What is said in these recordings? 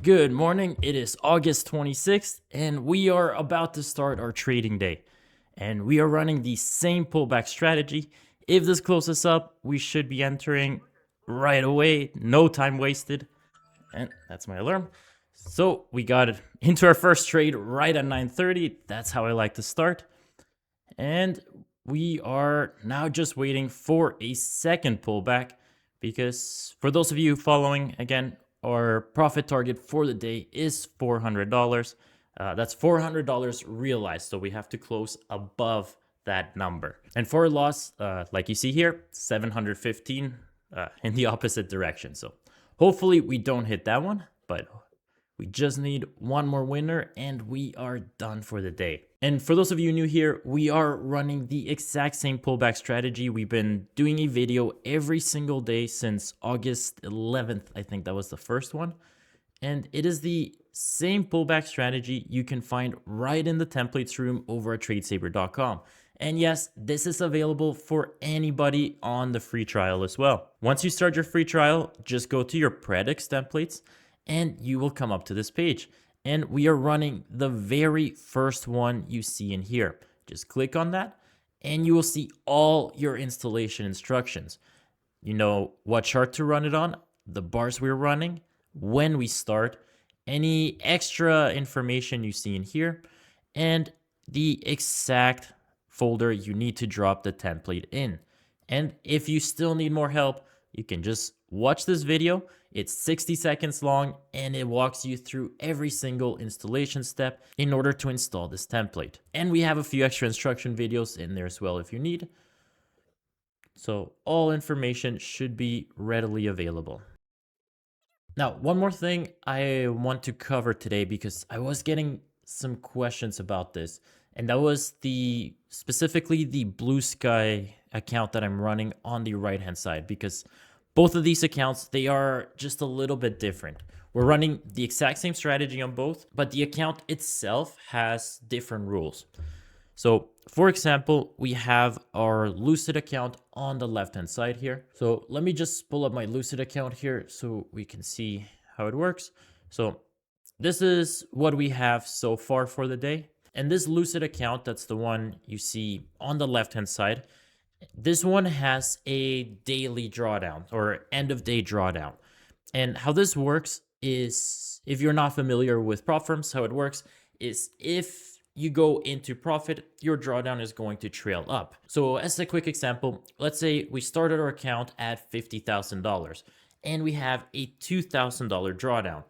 Good morning. It is August 26th, and we are about to start our trading day. And we are running the same pullback strategy. If this closes up, we should be entering right away. No time wasted. And that's my alarm. So we got into our first trade right at 9:30. That's how I like to start. And we are now just waiting for a second pullback because for those of you following, again, our profit target for the day is $400. That's $400 realized, so we have to close above that number. And for a loss, like you see here, 715 in the opposite direction. So hopefully we don't hit that one, but we just need one more winner and we are done for the day. And for those of you new here, we are running the exact same pullback strategy. We've been doing a video every single day since August 11th. I think that was the first one. And it is the same pullback strategy you can find right in the templates room over at TradeSaber.com. And yes, this is available for anybody on the free trial as well. Once you start your free trial, just go to your Predicts templates and you will come up to this page. And we are running the very first one you see in here. Just click on that and you will see all your installation instructions. You know what chart to run it on, the bars we're running, when we start, any extra information you see in here, and the exact folder you need to drop the template in. And if you still need more help, you can just watch this video. It's 60 seconds long and it walks you through every single installation step in order to install this template. And we have a few extra instruction videos in there as well if you need. So all information should be readily available. Now, one more thing I want to cover today because I was getting some questions about this, and that was specifically the Blue Sky account that I'm running on the right hand side, because both of these accounts, they are just a little bit different. We're running the exact same strategy on both, but the account itself has different rules. So for example, we have our Lucid account on the left-hand side here. So let me just pull up my Lucid account here so we can see how it works. So this is what we have so far for the day. And this Lucid account, that's the one you see on the left-hand side. This one has a daily drawdown or end of day drawdown. And how this works is, if you're not familiar with prop firms, how it works is if you go into profit, your drawdown is going to trail up. So as a quick example, let's say we started our account at $50,000 and we have a $2,000 drawdown.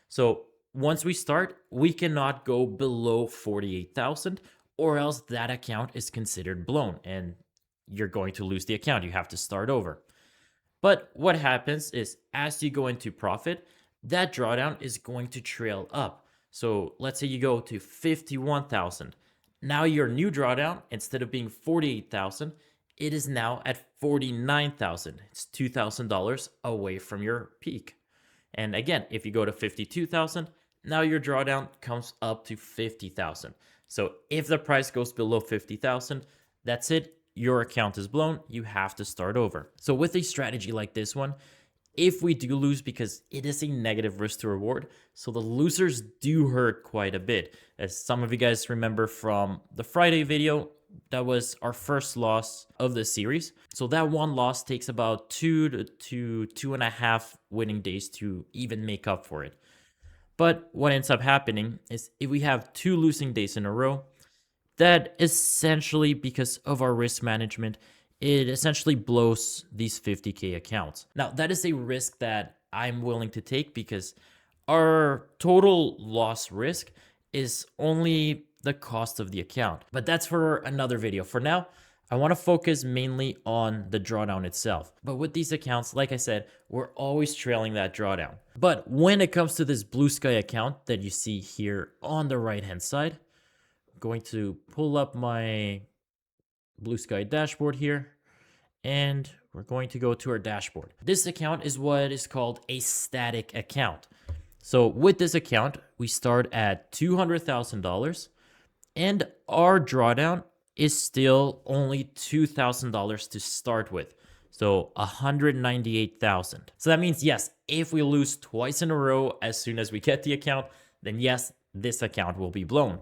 So once we start, we cannot go below 48,000 or else that account is considered blown and you're going to lose the account. You have to start over. But what happens is as you go into profit, that drawdown is going to trail up. So let's say you go to 51,000. Now your new drawdown, instead of being 48,000, it is now at 49,000. It's $2,000 away from your peak. And again, if you go to 52,000, now your drawdown comes up to 50,000. So if the price goes below 50,000, that's it. Your account is blown. You have to start over. So with a strategy like this one, if we do lose, because it is a negative risk to reward, so the losers do hurt quite a bit. As some of you guys remember from the Friday video, that was our first loss of the series. So that one loss takes about 2 to 2.5 winning days to even make up for it. But what ends up happening is if we have 2 losing days in a row, that essentially, because of our risk management, it essentially blows these 50K accounts. Now, that is a risk that I'm willing to take because our total loss risk is only the cost of the account. But that's for another video. For now, I want to focus mainly on the drawdown itself. But with these accounts, like I said, we're always trailing that drawdown. But when it comes to this Blue Sky account that you see here on the right-hand side, I'm going to pull up my Blue Sky dashboard here, and we're going to go to our dashboard. This account is what is called a static account. So with this account, we start at $200,000 and our drawdown is still only $2,000 to start with. So 198,000. So that means, yes, if we lose twice in a row as soon as we get the account, then yes, this account will be blown.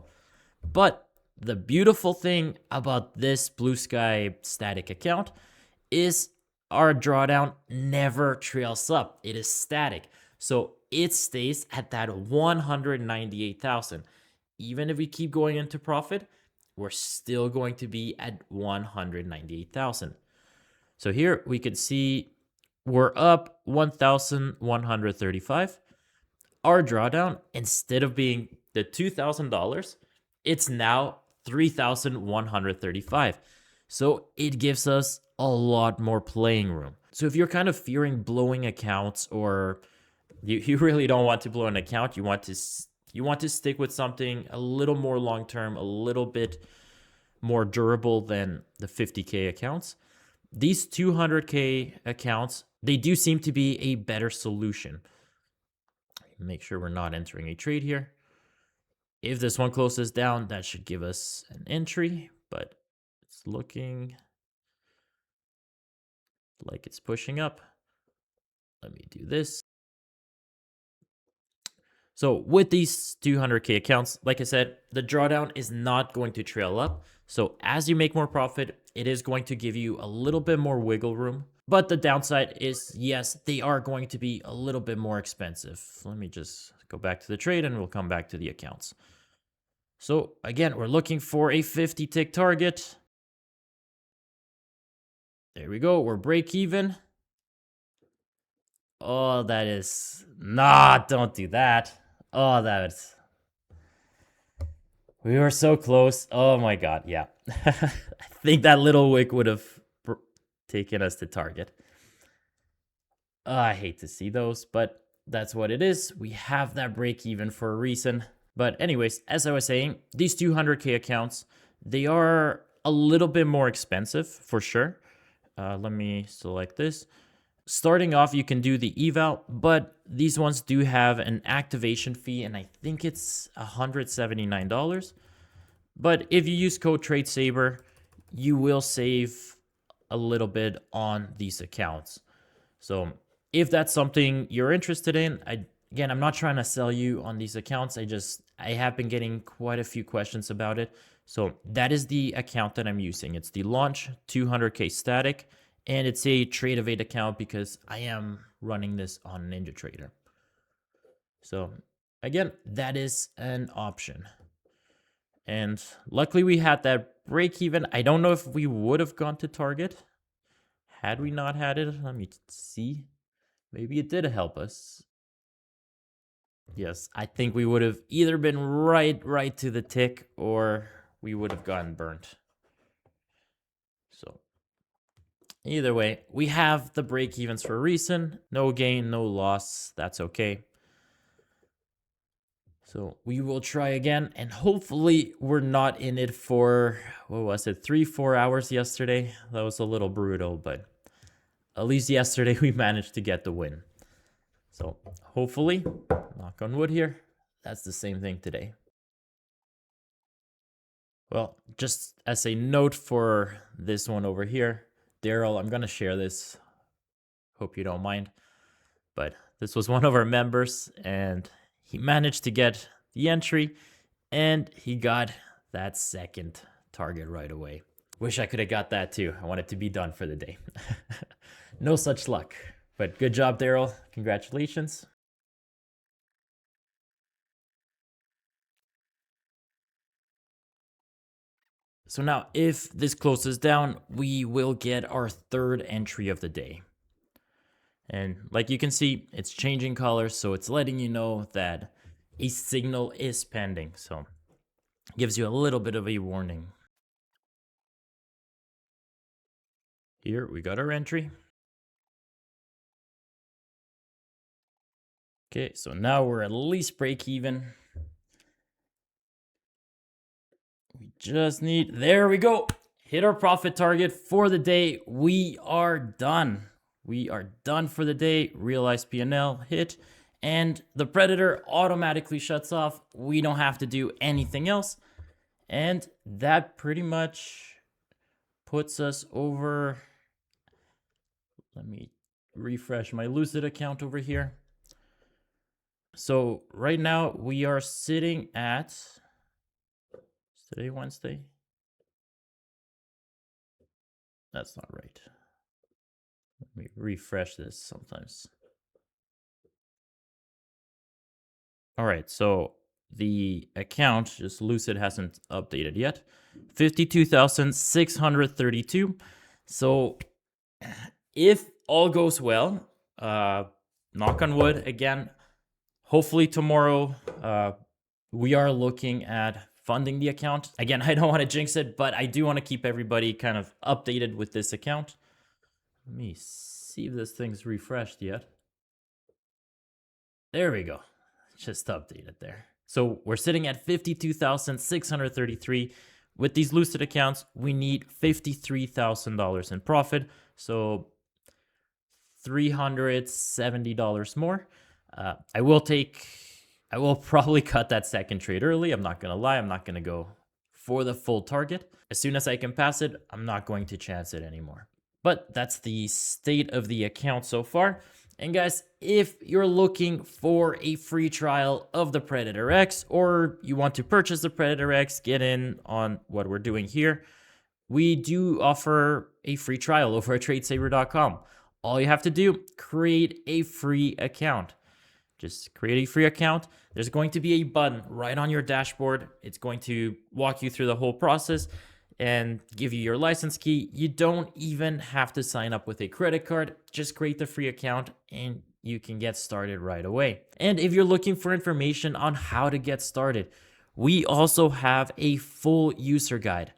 But the beautiful thing about this Blue Sky static account is our drawdown never trails up. It is static. So it stays at that 198,000. Even if we keep going into profit, we're still going to be at 198,000. So here we could see we're up 1,135. Our drawdown, instead of being the $2,000, it's now 3,135. So it gives us a lot more playing room. So if you're kind of fearing blowing accounts, or you really don't want to blow an account, you want to stick with something a little more long-term, a little bit more durable than the 50K accounts, these 200K accounts, they do seem to be a better solution. Make sure we're not entering a trade here. If this one closes down, that should give us an entry, but it's looking like it's pushing up. Let me do this. So with these 200K accounts, like I said, the drawdown is not going to trail up. So as you make more profit, it is going to give you a little bit more wiggle room. But the downside is, yes, they are going to be a little bit more expensive. Let me just go back to the trade and we'll come back to the accounts. So again, we're looking for a 50 tick target. There we go. We're break even. Oh, that is not, don't do that. Oh, that's, we were so close. Oh my God. Yeah. I think that little wick would have taken us to target. I hate to see those, but that's what it is. We have that break even for a reason. But anyways, as I was saying, these 200K accounts, they are a little bit more expensive for sure. Let me select this. Starting off, you can do the eval, but these ones do have an activation fee, and I think it's $179. But if you use code TradeSaber, you will save a little bit on these accounts. So if that's something you're interested in, again, I'm not trying to sell you on these accounts. I have been getting quite a few questions about it. So that is the account that I'm using. It's the Launch 200K static, and it's a TradeAvate account because I am running this on NinjaTrader. So again, that is an option. And luckily we had that break even. I don't know if we would have gone to target had we not had it. Let me see. Maybe it did help us. Yes, I think we would have either been right to the tick, or we would have gotten burnt. So either way, we have the break evens for a reason. No gain, no loss. That's okay. So we will try again, and hopefully we're not in it for, what was it, 3-4 hours yesterday. That was a little brutal, but at least yesterday we managed to get the win. So hopefully, knock on wood here, that's the same thing today. Well, just as a note for this one over here, Daryl, I'm going to share this. Hope you don't mind. But this was one of our members, and he managed to get the entry, and he got that second target right away. Wish I could have got that too. I want it to be done for the day. No such luck. But good job, Daryl. Congratulations. So now, if this closes down, we will get our third entry of the day. And like you can see, it's changing colors, so it's letting you know that a signal is pending. So it gives you a little bit of a warning. Here we got our entry. Okay, so now we're at least break even. We just need, there we go. Hit our profit target for the day. We are done. We are done for the day. Realize P&L hit, and the Predator automatically shuts off. We don't have to do anything else. And that pretty much puts us over Let me refresh my Lucid account over here. So right now we are sitting at, is today Wednesday? That's not right. Let me refresh this sometimes. All right, so the account, just Lucid hasn't updated yet. 52,632. So if all goes well, knock on wood again, hopefully tomorrow, we are looking at funding the account. Again, I don't want to jinx it, but I do want to keep everybody kind of updated with this account. Let me see if this thing's refreshed yet. There we go. Just updated there. So we're sitting at 52,633. With these Lucid accounts, we need $53,000 in profit. So $370 more. I will probably cut that second trade early. I'm not going to lie. I'm not going to go for the full target. As soon as I can pass it, I'm not going to chance it anymore. But that's the state of the account so far. And guys, if you're looking for a free trial of the Predator X, or you want to purchase the Predator X, get in on what we're doing here, we do offer a free trial over at TradeSaber.com. All you have to do, create a free account. Just create a free account. There's going to be a button right on your dashboard. It's going to walk you through the whole process and give you your license key. You don't even have to sign up with a credit card. Just create the free account and you can get started right away. And if you're looking for information on how to get started, we also have a full user guide.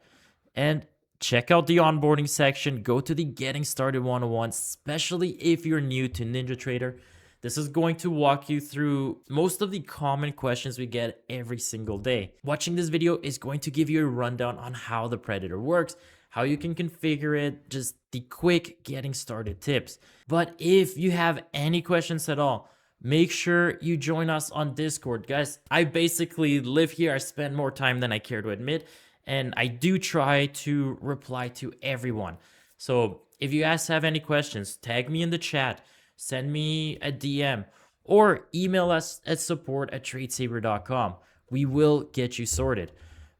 And check out the onboarding section. Go to the Getting Started 101, especially if you're new to NinjaTrader. This is going to walk you through most of the common questions we get every single day. Watching this video is going to give you a rundown on how the Predator works, how you can configure it, just the quick getting started tips. But if you have any questions at all, make sure you join us on Discord. Guys, I basically live here. I spend more time than I care to admit, and I do try to reply to everyone. So if you guys have any questions, tag me in the chat. Send me a DM or email us at support@tradesaber.com. We will get you sorted.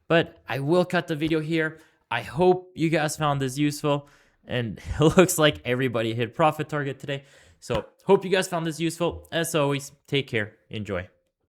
But I will cut the video here. I hope you guys found this useful. And it looks like everybody hit profit target today. So hope you guys found this useful. As always, take care. Enjoy.